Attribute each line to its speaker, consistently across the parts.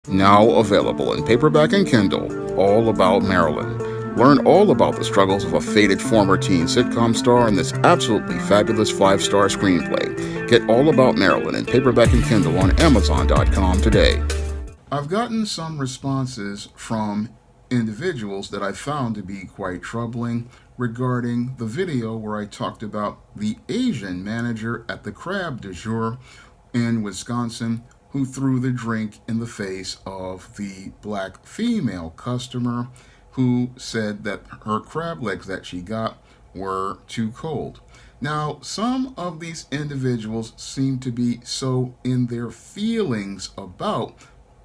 Speaker 1: Now available in paperback and Kindle, All About Marilyn. Learn all about the struggles of a faded former teen sitcom star in this absolutely fabulous 5-star screenplay. Get All About Marilyn in paperback and Kindle on Amazon.com today. I've gotten some responses from individuals that I found to be quite troubling regarding the video where I talked about the Asian manager at the Crab de Jour in Wisconsin who threw the drink in the face of the black female customer who said that her crab legs that she got were too cold. Now, some of these individuals seem to be so in their feelings about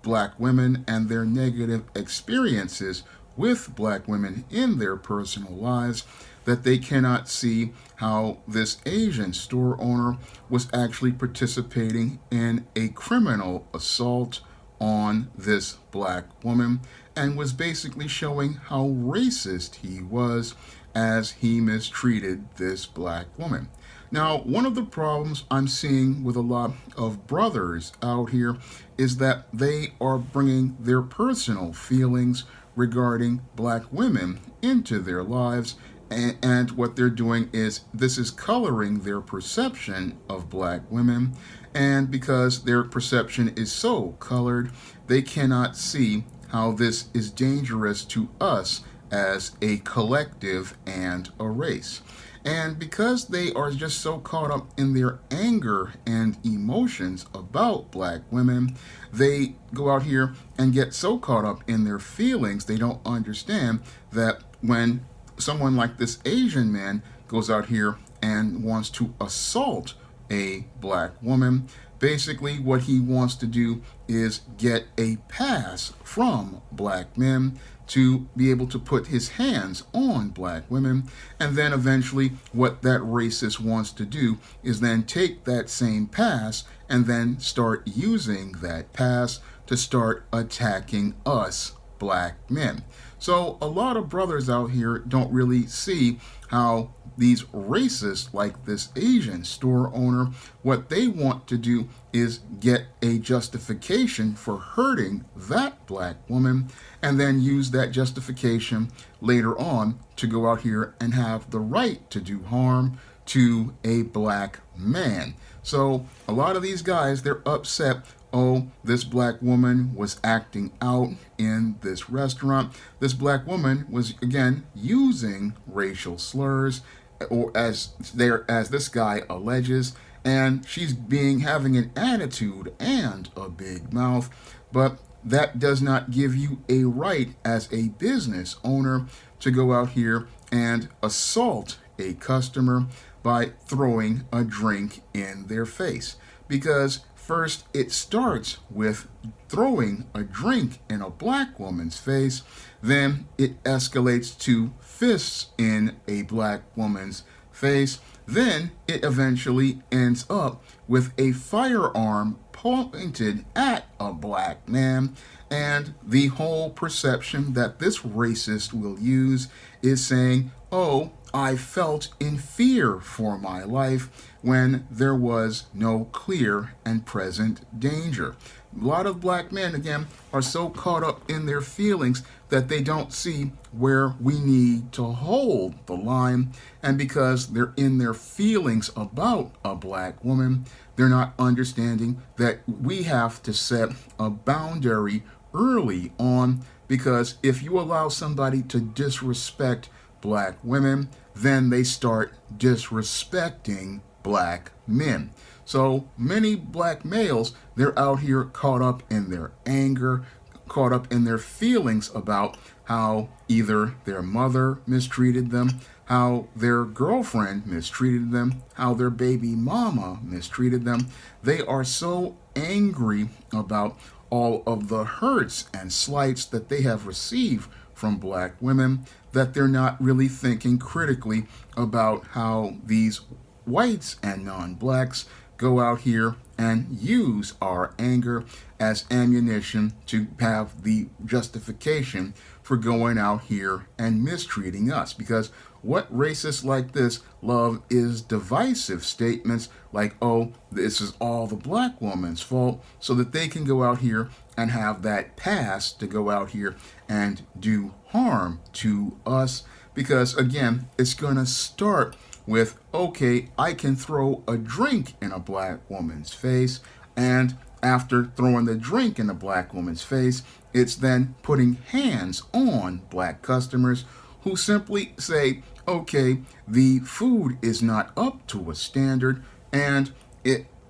Speaker 1: black women and their negative experiences with black women in their personal lives that they cannot see how this Asian store owner was actually participating in a criminal assault on this black woman and was basically showing how racist he was as he mistreated this black woman. Now, one of the problems I'm seeing with a lot of brothers out here is that they are bringing their personal feelings regarding black women into their lives, and what they're doing is this is coloring their perception of black women, and because their perception is so colored, they cannot see how this is dangerous to us as a collective and a race. And because they are just so caught up in their anger and emotions about black women, they go out here and get so caught up in their feelings, they don't understand that when someone like this Asian man goes out here and wants to assault a black woman, basically what he wants to do is get a pass from black men to be able to put his hands on black women, and then eventually what that racist wants to do is then take that same pass and then start using that pass to start attacking us black men. So a lot of brothers out here don't really see how these racists like this Asian store owner, what they want to do is get a justification for hurting that black woman and then use that justification later on to go out here and have the right to do harm to a black man. So a lot of these guys, they're upset. Oh, this black woman was acting out in this restaurant. This black woman was, again, using racial slurs, or as this guy alleges, and she's having an attitude and a big mouth, but that does not give you a right as a business owner to go out here and assault a customer by throwing a drink in their face. Because first, it starts with throwing a drink in a black woman's face, then it escalates to fists in a black woman's face, then it eventually ends up with a firearm pointed at a black man, and the whole perception that this racist will use is saying, oh, I felt in fear for my life when there was no clear and present danger. A lot of black men, again, are so caught up in their feelings that they don't see where we need to hold the line. And because they're in their feelings about a black woman, they're not understanding that we have to set a boundary early on, because if you allow somebody to disrespect black women, then they start disrespecting black men. So many black males, they're out here caught up in their anger, caught up in their feelings about how either their mother mistreated them, how their girlfriend mistreated them, how their baby mama mistreated them. They are so angry about all of the hurts and slights that they have received from black women that they're not really thinking critically about how these whites and non-blacks go out here and use our anger as ammunition to have the justification for going out here and mistreating us. Because what racists like this love is divisive statements like, oh, this is all the black woman's fault, so that they can go out here and have that pass to go out here and do harm to us. Because again, it's going to start with, okay, I can throw a drink in a black woman's face, and after throwing the drink in a black woman's face, it's then putting hands on black customers who simply say, okay, the food is not up to a standard, and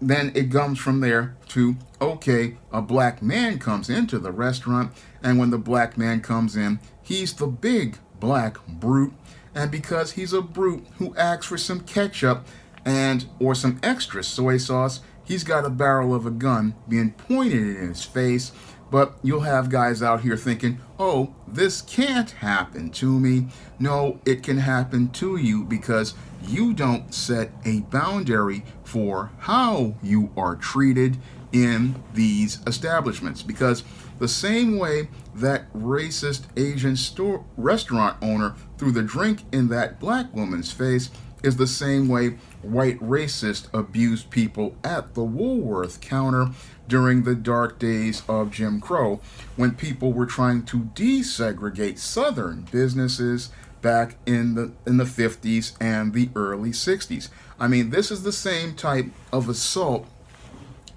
Speaker 1: then it comes from there to, okay, a black man comes into the restaurant, and when the black man comes in, he's the big black brute, and because he's a brute who asks for some ketchup and or some extra soy sauce, he's got a barrel of a gun being pointed in his face. But you'll have guys out here thinking, oh, this can't happen to me. No, it can happen to you because you don't set a boundary for how you are treated in these establishments. Because the same way that racist Asian restaurant owner threw the drink in that black woman's face is the same way white racists abused people at the Woolworth counter during the dark days of Jim Crow, when people were trying to desegregate Southern businesses back in the 50s and the early 60s. I mean, this is the same type of assault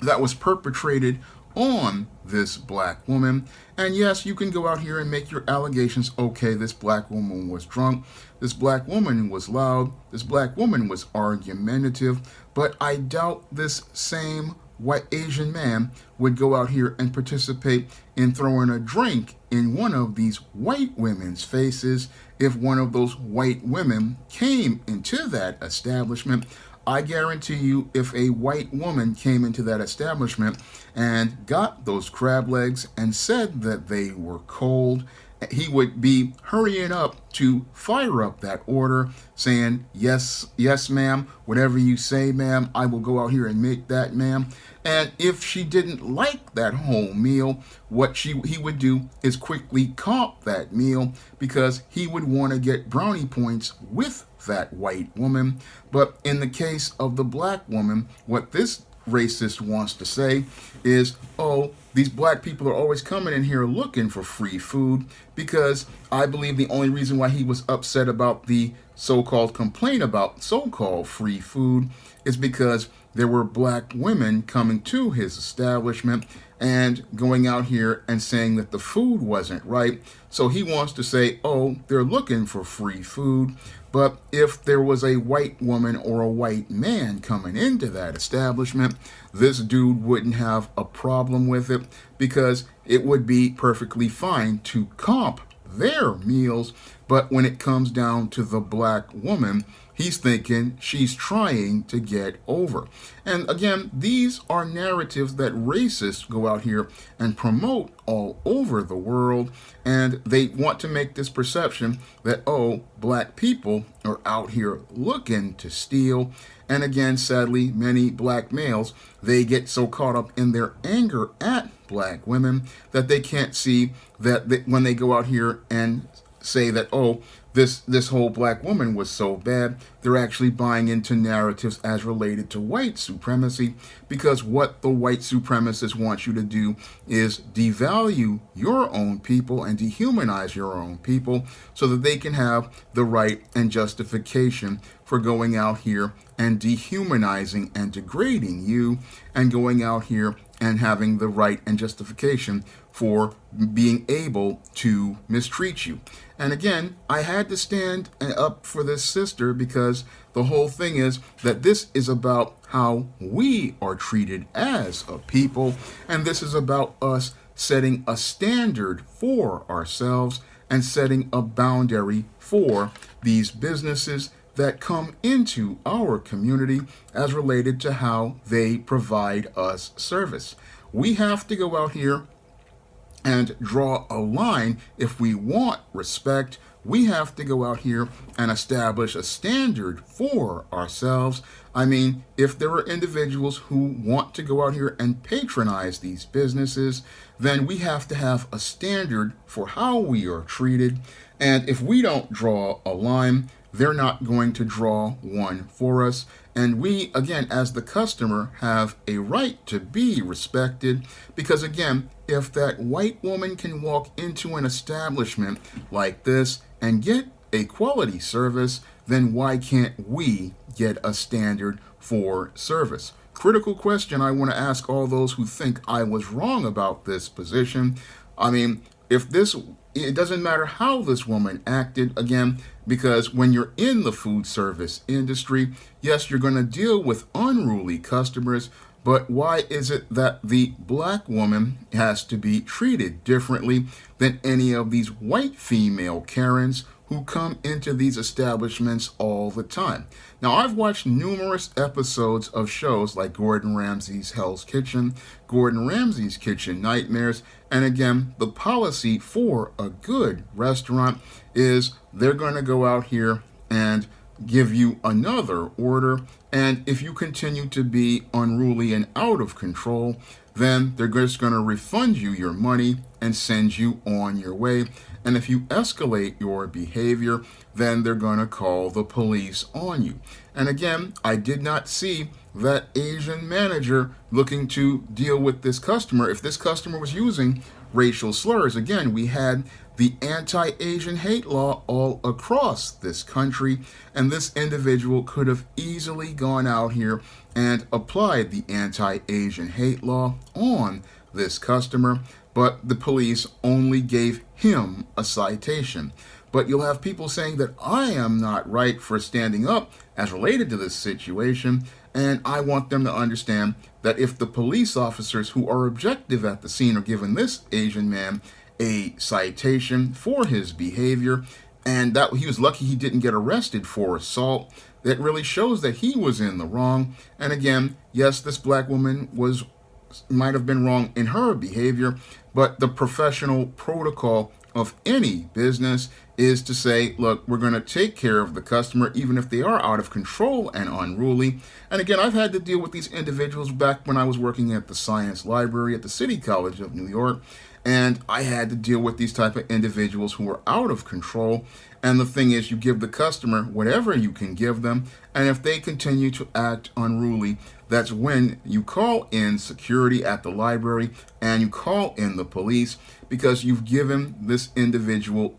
Speaker 1: that was perpetrated on this black woman. And yes, you can go out here and make your allegations. Okay, this black woman was drunk. This black woman was loud. This black woman was argumentative. But I doubt this same white Asian man would go out here and participate in throwing a drink in one of these white women's faces if one of those white women came into that establishment. I guarantee you, if a white woman came into that establishment and got those crab legs and said that they were cold, he would be hurrying up to fire up that order, saying, yes, ma'am, whatever you say, ma'am, I will go out here and make that, ma'am. And if she didn't like that whole meal, what he would do is quickly comp that meal, because he would want to get brownie points with that white woman. But in the case of the black woman, what this racist wants to say is, oh, these black people are always coming in here looking for free food, because I believe the only reason why he was upset about the so-called complaint about so-called free food is because there were black women coming to his establishment and going out here and saying that the food wasn't right. So he wants to say, oh, they're looking for free food. But if there was a white woman or a white man coming into that establishment, this dude wouldn't have a problem with it, because it would be perfectly fine to comp their meals. But when it comes down to the black woman, he's thinking she's trying to get over. And again, these are narratives that racists go out here and promote all over the world. And they want to make this perception that, oh, black people are out here looking to steal. And again, sadly, many black males, they get so caught up in their anger at black women that they can't see that when they go out here and say that, oh, this whole black woman was so bad, they're actually buying into narratives as related to white supremacy, because what the white supremacists want you to do is devalue your own people and dehumanize your own people so that they can have the right and justification for going out here and dehumanizing and degrading you, and going out here and having the right and justification for being able to mistreat you. And again, I had to stand up for this sister, because the whole thing is that this is about how we are treated as a people, and this is about us setting a standard for ourselves and setting a boundary for these businesses that come into our community as related to how they provide us service. We have to go out here and draw a line if we want respect we have to go out here and establish a standard for ourselves. I mean, if there are individuals who want to go out here and patronize these businesses, then we have to have a standard for how we are treated. And if we don't draw a line, they're not going to draw one for us. And we, again, as the customer, have a right to be respected because, again, if that white woman can walk into an establishment like this and get a quality service, then why can't we get a standard for service? Critical question I want to ask all those who think I was wrong about this position. I mean, it doesn't matter how this woman acted, again, because when you're in the food service industry, yes, you're going to deal with unruly customers, but why is it that the black woman has to be treated differently than any of these white female Karens who come into these establishments all the time? Now, I've watched numerous episodes of shows like Gordon Ramsay's Hell's Kitchen, Gordon Ramsay's Kitchen Nightmares, and again, the policy for a good restaurant is they're going to go out here and give you another order, and if you continue to be unruly and out of control, then they're just going to refund you your money and send you on your way. And if you escalate your behavior, then they're going to call the police on you. And again, I did not see that Asian manager looking to deal with this customer. If this customer was using racial slurs, again, we had the anti-Asian hate law all across this country, and this individual could have easily gone out here and applied the anti-Asian hate law on this customer, but the police only gave him a citation. But you'll have people saying that I am not right for standing up as related to this situation, and I want them to understand that if the police officers who are objective at the scene are giving this Asian man a citation for his behavior, and that he was lucky he didn't get arrested for assault, that really shows that he was in the wrong. And again, yes, this black woman might have been wrong in her behavior, but the professional protocol of any business is to say, look, we're going to take care of the customer even if they are out of control and unruly. And again, I've had to deal with these individuals back when I was working at the Science Library at the City College of New York, and I had to deal with these type of individuals who were out of control. And the thing is, you give the customer whatever you can give them, and if they continue to act unruly, that's when you call in security at the library and you call in the police, because you've given this individual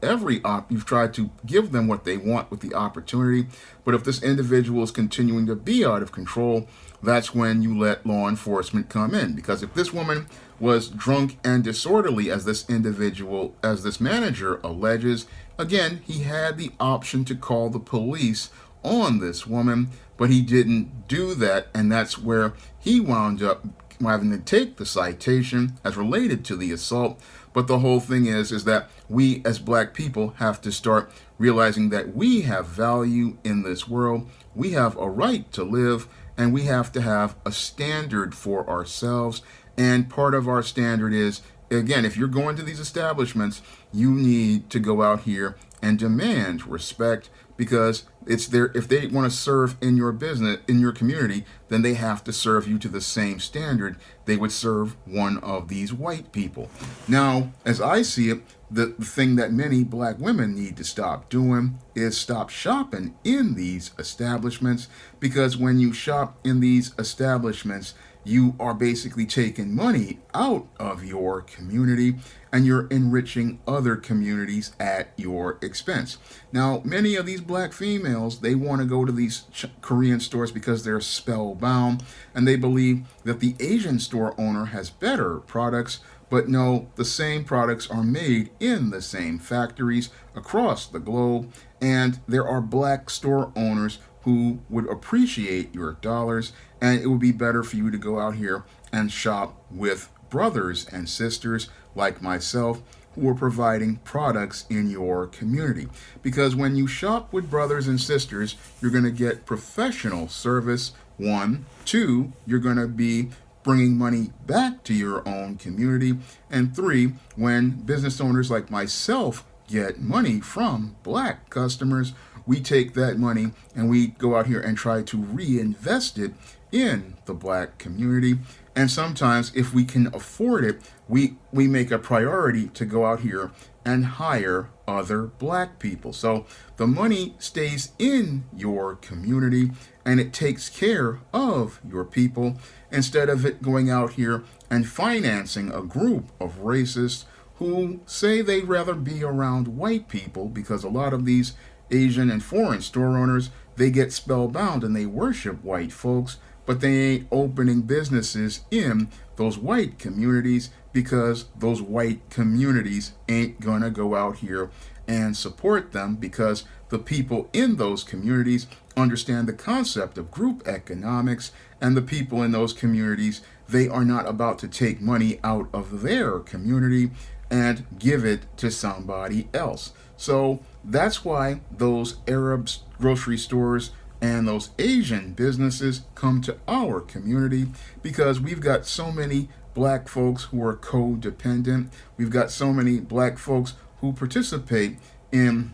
Speaker 1: you've tried to give them what they want with the opportunity. But if this individual is continuing to be out of control, that's when you let law enforcement come in. Because if this woman was drunk and disorderly, as this manager alleges, again, he had the option to call the police on this woman, but he didn't do that, and that's where he wound up having to take the citation as related to the assault. But the whole thing is that we as black people have to start realizing that we have value in this world. We have a right to live, and we have to have a standard for ourselves. And part of our standard is, again, if you're going to these establishments, you need to go out here and demand respect, because it's there. If they want to serve in your business, in your community, then they have to serve you to the same standard they would serve one of these white people. Now, as I see it, the thing that many black women need to stop doing is stop shopping in these establishments, because when you shop in these establishments, you are basically taking money out of your community and you're enriching other communities at your expense. Now, many of these black females, they want to go to these Korean stores because they're spellbound and they believe that the Asian store owner has better products. But no, the same products are made in the same factories across the globe, and there are black store owners who would appreciate your dollars, and it would be better for you to go out here and shop with brothers and sisters like myself who are providing products in your community. Because when you shop with brothers and sisters, you're going to get professional service, 1. 2, you're going to be bringing money back to your own community, and 3, when business owners like myself get money from black customers, we take that money and we go out here and try to reinvest it in the black community. And sometimes, if we can afford it, we make a priority to go out here and hire other black people. So the money stays in your community and it takes care of your people instead of it going out here and financing a group of racists who say they'd rather be around white people, because a lot of these Asian and foreign store owners, they get spellbound and they worship white folks, but they ain't opening businesses in those white communities because those white communities ain't gonna go out here and support them, because the people in those communities understand the concept of group economics, and the people in those communities, they are not about to take money out of their community and give it to somebody else. So that's why those Arab grocery stores and those Asian businesses come to our community, because we've got so many black folks who are codependent. We've got so many black folks who participate in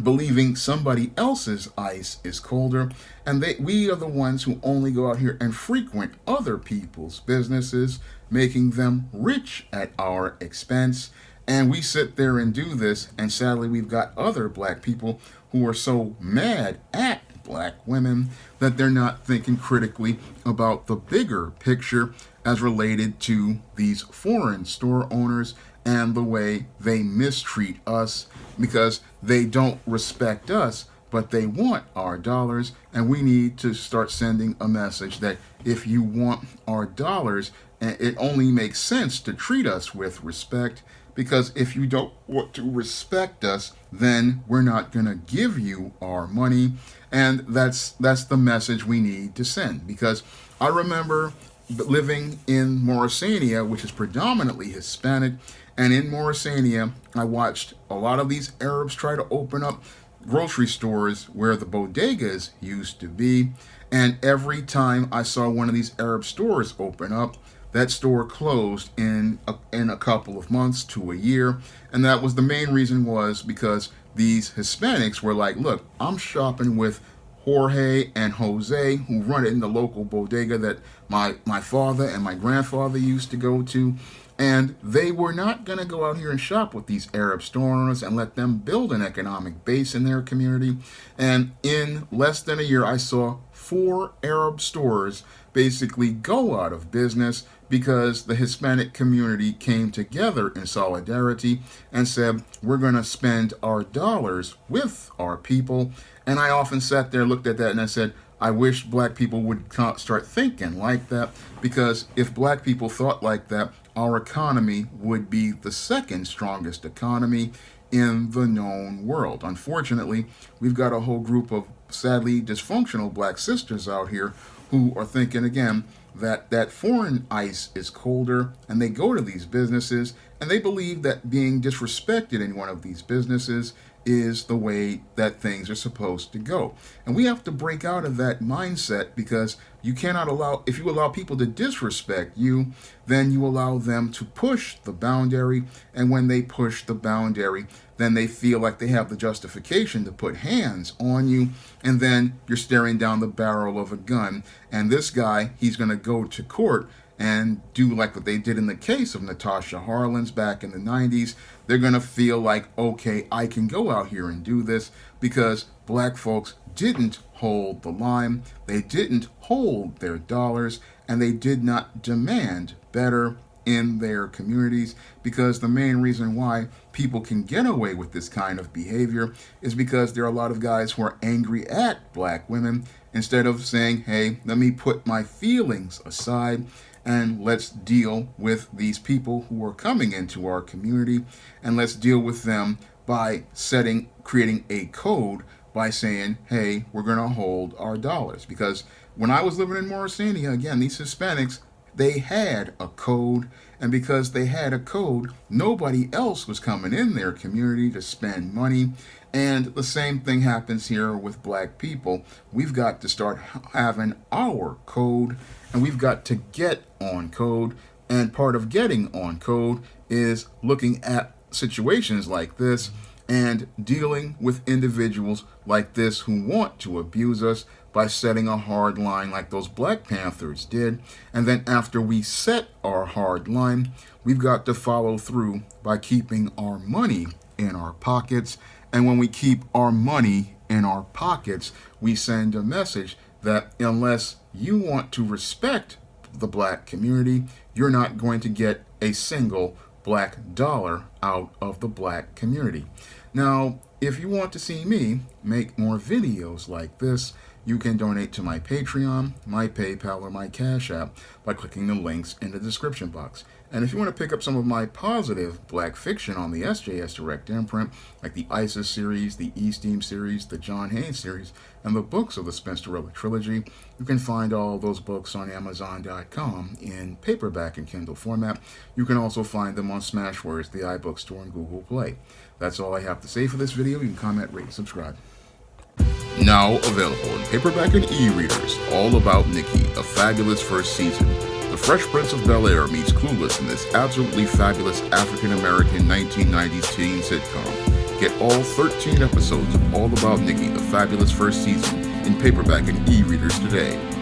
Speaker 1: believing somebody else's ice is colder, and we are the ones who only go out here and frequent other people's businesses, making them rich at our expense. And we sit there and do this, and sadly we've got other black people who are so mad at black women that they're not thinking critically about the bigger picture as related to these foreign store owners and the way they mistreat us, because they don't respect us, but they want our dollars. And we need to start sending a message that if you want our dollars, it only makes sense to treat us with respect, because if you don't want to respect us, then we're not going to give you our money. And that's the message we need to send. Because I remember living in Mauritania, which is predominantly Hispanic, and in Mauritania, I watched a lot of these Arabs try to open up grocery stores where the bodegas used to be. And every time I saw one of these Arab stores open up, that store closed in a couple of months to a year. And that was the main reason, was because these Hispanics were like, look, I'm shopping with Jorge and Jose, who run it in the local bodega that my father and my grandfather used to go to. And they were not going to go out here and shop with these Arab store owners and let them build an economic base in their community. And in less than a year, I saw 4 Arab stores basically go out of business, because the Hispanic community came together in solidarity and said, we're going to spend our dollars with our people. And I often sat there, looked at that, and I said, I wish black people would start thinking like that, because if black people thought like that, our economy would be the second strongest economy in the known world. Unfortunately, we've got a whole group of sadly dysfunctional black sisters out here who are thinking again that foreign ice is colder, and they go to these businesses and they believe that being disrespected in one of these businesses is the way that things are supposed to go. And we have to break out of that mindset, because you cannot allow, if you allow people to disrespect you, then you allow them to push the boundary. And when they push the boundary, then they feel like they have the justification to put hands on you. And then you're staring down the barrel of a gun. And this guy, he's going to go to court and do like what they did in the case of Natasha Harlins back in the 90s. They're going to feel like, okay, I can go out here and do this because black folks didn't hold the line, they didn't hold their dollars, and they did not demand better in their communities. Because the main reason why people can get away with this kind of behavior is because there are a lot of guys who are angry at black women, instead of saying, hey, let me put my feelings aside and let's deal with these people who are coming into our community, and let's deal with them by creating a code by saying, hey, we're going to hold our dollars. Because when I was living in Mauritania, again, these Hispanics, they had a code, and because they had a code, nobody else was coming in their community to spend money. And the same thing happens here with black people. We've got to start having our code, and we've got to get on code. And part of getting on code is looking at situations like this and dealing with individuals like this who want to abuse us by setting a hard line like those Black Panthers did. And then after we set our hard line, we've got to follow through by keeping our money in our pockets. And when we keep our money in our pockets, we send a message that unless you want to respect the Black community, you're not going to get a single Black dollar out of the Black community. Now, if you want to see me make more videos like this, you can donate to my Patreon, my PayPal, or my Cash App by clicking the links in the description box. And if you want to pick up some of my positive Black fiction on the SJS Direct imprint, like the ISIS series, the E-Steam series, the John Haynes series, and the books of the Spinsterella trilogy, you can find all those books on Amazon.com in paperback and Kindle format. You can also find them on Smashwords, the iBook Store, and Google Play. That's all I have to say for this video. You can comment, rate, and subscribe. Now available in paperback and e-readers, All About Nikki, a fabulous first season. The Fresh Prince of Bel-Air meets Clueless in this absolutely fabulous African-American 1990s teen sitcom. Get all 13 episodes of All About Nikki, the fabulous first season, in paperback and e-readers today.